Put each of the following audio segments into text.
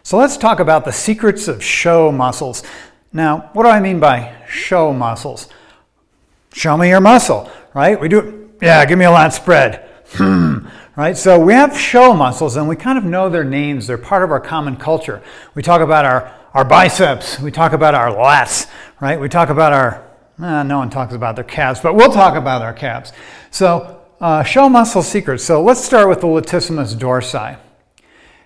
So let's talk about the secrets of show muscles. Now, what do I mean by show muscles? Show me your muscle, right? We do, yeah, give me a lat spread. Right? So we have show muscles and we kind of know their names. They're part of our common culture. We talk about our biceps. We talk about our lats, right? We talk about no one talks about their calves, but we'll talk about our calves. So show muscle secrets. So let's start with the latissimus dorsi.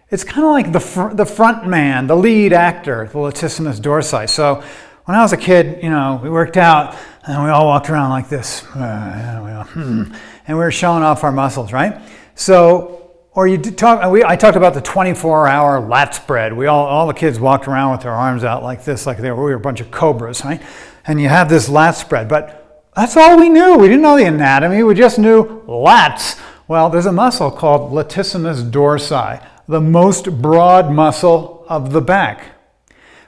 It's kind of like the front man, the lead actor, the latissimus dorsi. So when I was a kid, we worked out and we all walked around like this. And we were showing off our muscles, right? So, I talked about the 24-hour lat spread. All the kids walked around with their arms out like this, like we were a bunch of cobras, right? And you have this lat spread, but that's all we knew. We didn't know the anatomy. We just knew lats. Well, there's a muscle called latissimus dorsi, the most broad muscle of the back.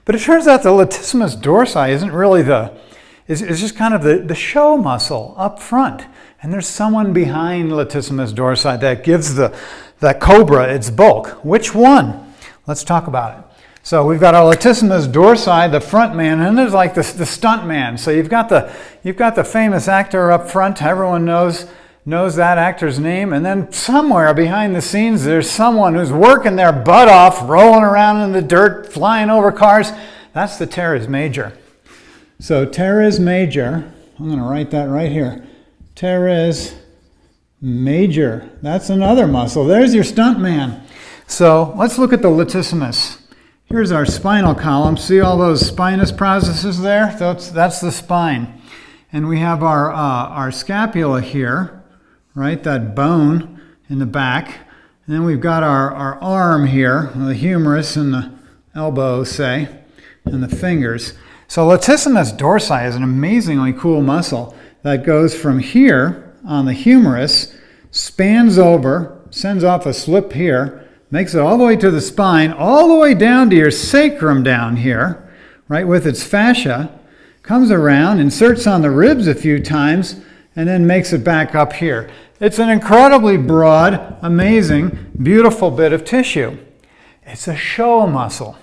But it turns out the latissimus dorsi isn't really it's just kind of the show muscle up front. And there's someone behind latissimus dorsi that gives that cobra its bulk. Which one? Let's talk about it. So we've got our latissimus dorsi, the front man, and there's like the stunt man. So you've got the famous actor up front. Everyone knows that actor's name, and then somewhere behind the scenes there's someone who's working their butt off, rolling around in the dirt, flying over cars. That's the teres major. So teres major, I'm going to write that right here. Teres major, that's another muscle. There's your stunt man. So let's look at the latissimus. Here's our spinal column. See all those spinous processes there? That's the spine. And we have our scapula here. Right, that bone in the back. And then we've got our arm here, the humerus and the elbow, say, and the fingers. So latissimus dorsi is an amazingly cool muscle that goes from here on the humerus, spans over, sends off a slip here, makes it all the way to the spine, all the way down to your sacrum down here, right, with its fascia, comes around, inserts on the ribs a few times, and then makes it back up here. It's an incredibly broad, amazing, beautiful bit of tissue. It's a show muscle.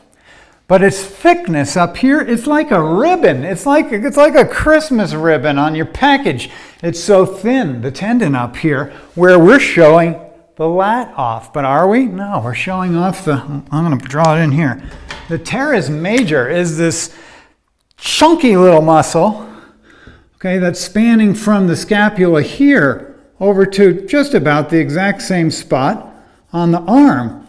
But its thickness up here, it's like a ribbon. It's like a Christmas ribbon on your package. It's so thin, the tendon up here, where we're showing the lat off. But are we? No, we're showing off I'm going to draw it in here. The teres major is this chunky little muscle, okay, that's spanning from the scapula here over to just about the exact same spot on the arm.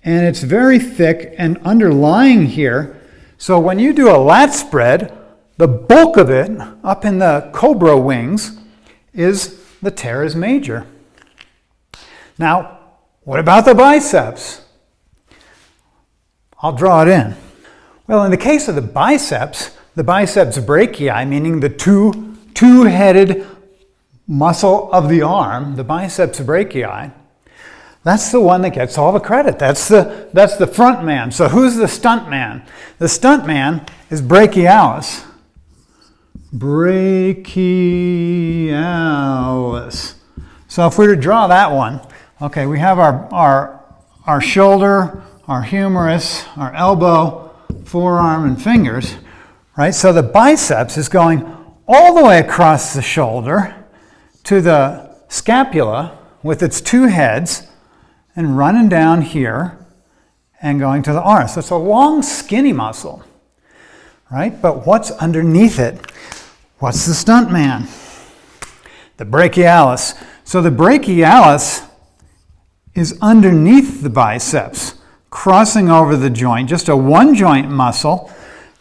And it's very thick and underlying here. So when you do a lat spread, the bulk of it up in the cobra wings is the teres major. Now, what about the biceps? I'll draw it in. Well, in the case of the biceps brachii, meaning the two-headed muscle of the arm, the biceps brachii, that's the one that gets all the credit. That's the front man. So who's the stunt man? The stunt man is brachialis. Brachialis. So if we were to draw that one, okay, we have our shoulder, our humerus, our elbow, forearm, and fingers, right? So the biceps is going all the way across the shoulder to the scapula with its two heads and running down here and going to the arm. So it's a long, skinny muscle, right? But what's underneath it? What's the stunt man? The brachialis. So the brachialis is underneath the biceps, crossing over the joint, just a one-joint muscle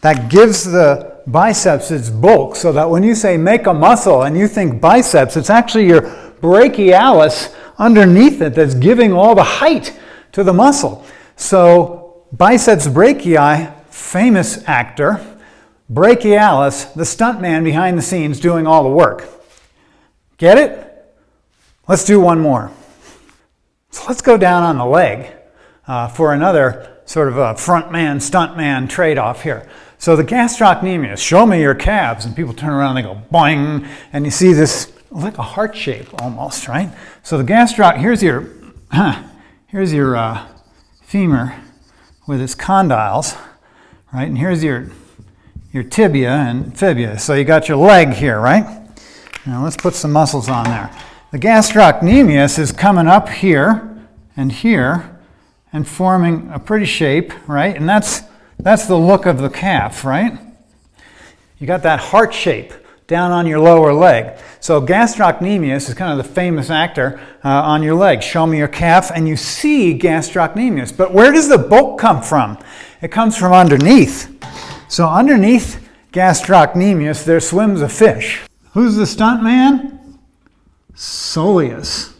that gives the biceps its bulk, so that when you say make a muscle and you think biceps, it's actually your brachialis underneath it that's giving all the height to the muscle. So biceps brachii, famous actor, brachialis, the stuntman behind the scenes doing all the work. Get it? Let's do one more. So let's go down on the leg for another sort of a front man, stunt man trade-off here. So the gastrocnemius, show me your calves, and people turn around and they go boing, and you see this like a heart shape almost, right? So the here's your femur with its condyles, right? And here's your tibia and fibula. So you got your leg here, right? Now let's put some muscles on there. The gastrocnemius is coming up here and forming a pretty shape, right? And that's the look of the calf, right? You got that heart shape down on your lower leg. So gastrocnemius is kind of the famous actor on your leg. Show me your calf, and you see gastrocnemius. But where does the bulk come from? It comes from underneath. So underneath gastrocnemius, there swims a fish. Who's the stuntman? Soleus.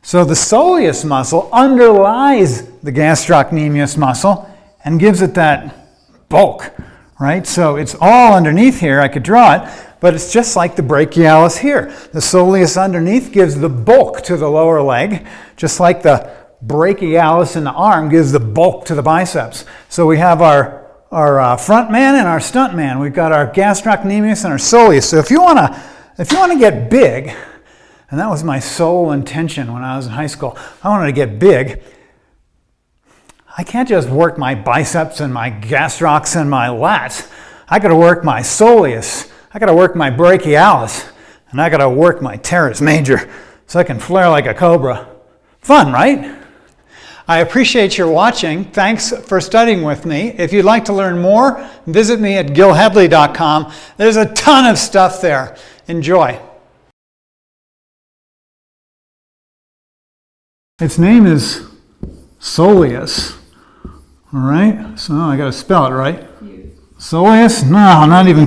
So the soleus muscle underlies the gastrocnemius muscle and gives it that bulk, right? So it's all underneath here. I could draw it, but it's just like the brachialis here. The soleus underneath gives the bulk to the lower leg, just like the brachialis in the arm gives the bulk to the biceps. So we have our front man and our stunt man. We've got our gastrocnemius and our soleus. So if you want to get big, and that was my sole intention when I was in high school, I wanted to get big. I can't just work my biceps and my gastrocs and my lats. I got to work my soleus. I got to work my brachialis, and I got to work my teres major so I can flare like a cobra. Fun, right? I appreciate your watching. Thanks for studying with me. If you'd like to learn more, visit me at gilhedley.com. There's a ton of stuff there. Enjoy. Its name is soleus. All right, so I got to spell it right. Soleus? No, not even.